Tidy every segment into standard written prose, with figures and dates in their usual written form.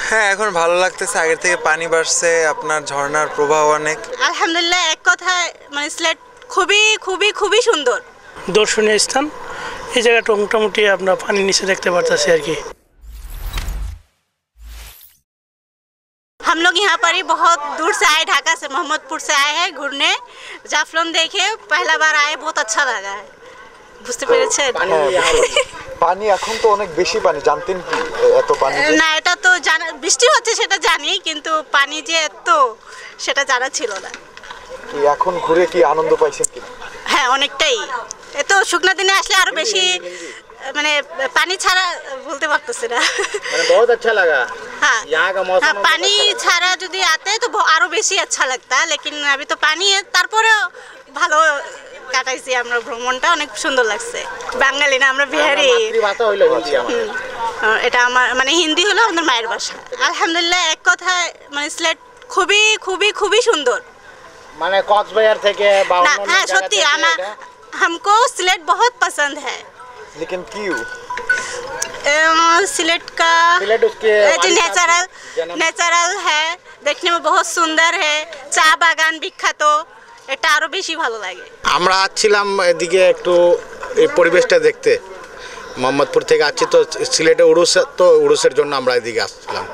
হ্যাঁ, এখন ভালো লাগতেছে। আগের থেকে পানি বাড়ছে, আপনার ঝর্ণার প্রবাহ অনেক। আলহামদুলিল্লাহ, এক কথায় মানে সিলেট খুবই খুবই খুবই সুন্দর দর্শনীয় স্থান। এই জায়গাটা মোটামুটি আপনার পানির নিচে দেখতে পারতেছি আর কি। हम लोग यहाँ पर ही बहुत दूर से आए, ढाका से, मोहम्मदपुर से आए हैं घूरने। जाफलंग देखे, पहला बार आए, बहुत अच्छा लगा है। বুঝতে পেরেছেন? পানি এখন তো অনেক বেশি পানি, জানতেন কি এত পানি? না, এটা তো জানা, বৃষ্টি হচ্ছে সেটা জানি, কিন্তু পানি যে এত সেটা জানা ছিল না। কি এখন ঘুরে কি আনন্দ পাইছেন কি? হ্যাঁ, অনেকটাই। এত শুকনো দিনে আসলে আরো বেশি, মানে পানি ছাড়া বলতে পারতেছি না। মানে बहुत अच्छा लगा। हाँ, यहाँ का मौसम हाँ, पानी ছাড়া যদি आते तो আরো বেশি अच्छा लगता, लेकिन अभी तो पानी है, তারপরে ভালো কাটাইছি আমরা, ভ্রমণটা অনেক সুন্দর লাগছে। বাঙালি না আমরা, বিহারি। মাতৃভাষা হইলো হিন্দি আমাদের। এটা আমার মানে হিন্দি হলো আমাদের মায়ের ভাষা। আলহামদুলিল্লাহ, এক কথায় মানে সিলেট খুবই খুবই খুবই সুন্দর। মানে কক্সবাজার থেকে বা না, অন্য হ্যাঁ, জায়গা সত্যি থেকে আমার এটা हमको सिलेट बहुत पसंद है। लेकिन क्यों? सिलेट का सिलेट उसके नेचुरल है, देखने में बहुत सुंदर है। চা বাগান বিখ্যাত, এটা আরো বেশি ভালো লাগে। আমরা আসছিলাম এদিকে একটু এই পরিবেশটা দেখতে। মোহাম্মদপুর থেকে আসছি তো সিলেটে উরুস, তো উরুসের জন্য আমরা এদিকে আসছিলাম।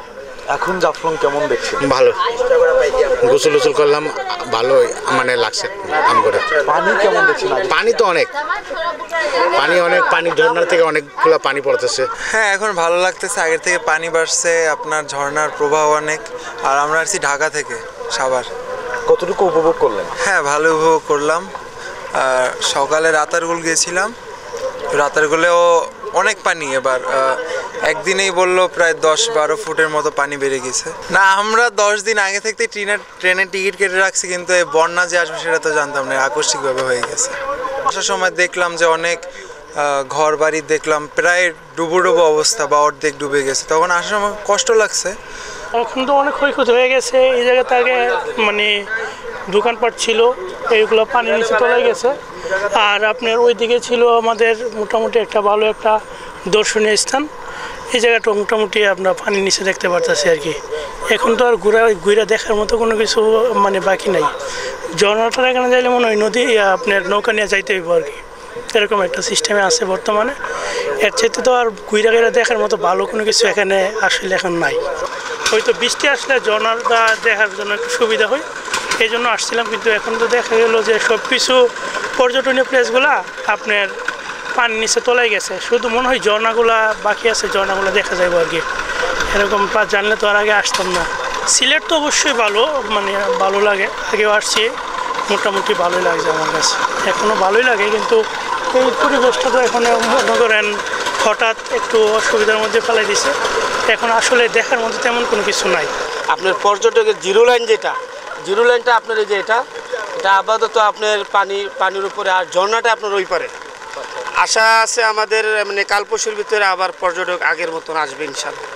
এখন জাফলং কেমন দেখছেন? ভালো, গোসল গোসল করলাম, ভালো মানে লাগছে কাম করে। পানি কেমন দেখছেন? পানি তো অনেক, পানি অনেক, পানি ঝর্ণার থেকে অনেকগুলো পানি পড়তেছে। হ্যাঁ, এখন ভালো লাগতেছে। আগের থেকে পানি বাড়ছে, আপনার ঝর্ণার প্রবাহ অনেক। আর আমরা আসছি ঢাকা থেকে, সাভার। কতটুকু উপভোগ করলেন? হ্যাঁ, ভালো উপভোগ করলাম। আর সকালে রাতারগুল গিয়েছিলাম, রাতারগুলেও অনেক পানি। এবার একদিনেই বললো প্রায় 10-12 ফুটের মতো পানি বেড়ে গেছে। না, আমরা 10 দিন আগে থেকে ট্রেনের টিকিট কেটে রাখছি, কিন্তু এই বন্যা যে আসবে সেটা তো জানতাম না, আকস্মিকভাবে হয়ে গেছে। আসার সময় দেখলাম যে অনেক ঘর বাড়ি দেখলাম প্রায় ডুবো অবস্থা বা অর্ধেক ডুবে গেছে। তখন আসার সময় কষ্ট লাগছে। এখন তো অনেক ক্ষয়ক্ষতি হয়ে গেছে। এই জায়গাতে আগে মানে দোকানপাট ছিল, এইগুলো পানির নিচে চলে গেছে। আর আপনার ওইদিকে ছিল আমাদের মোটামুটি একটা ভালো একটা দর্শনীয় স্থান। এই জায়গাটা মোটামুটি আপনার পানির নিচে দেখতে পারতেছি আর কি। এখন তো আর ঘুরে দেখার মতো কোনো কিছু মানে বাকি নাই। ঝর্ণাটার এখানে যাইলে মনে হয় নদী আপনার নৌকা নিয়ে যাইতে হইব আর কি, এরকম একটা সিস্টেমে আছে বর্তমানে। এর চাইতে তো আর ঘুরে দেখার মতো ভালো কোনো কিছু এখানে আসলে এখন নাই। হয়তো বৃষ্টি আসলে ঝর্ণাটা দেখার জন্য একটু সুবিধা হয়, এই জন্য আসছিলাম। কিন্তু এখন তো দেখা গেল যে সব কিছু পর্যটনীয় প্লেসগুলা আপনার পানির নিচে তলাই গেছে। শুধু মনে হয় ঝর্ণাগুলা বাকি আছে, ঝর্ণাগুলো দেখা যাবে আর কি। এরকম জানলে তো আর আগে আসতাম না। সিলেট তো অবশ্যই ভালো, মানে ভালো লাগে। আগেও আসছি, মোটামুটি ভালোই লাগছে আমার কাছে, এখনও ভালোই লাগে। কিন্তু এই পরিবেশটা তো এখন মনে করেন হঠাৎ একটু অসুবিধার মধ্যে ফেলাই দিছে। এখন আসলে দেখার মধ্যে তেমন কোনো কিছু নাই। আপনার পর্যটকের জিরো লাইন, যেটা জিরো লাইনটা আপনার এই যে এটা আপাতত আপনার পানির উপরে, আর ঝর্ণাটা আপনার ওই পারে। আশা আছে আমাদের মানে কাল পরশুর ভিতরে আবার পর্যটক আগের মতন আসবে ইনশাল্লাহ।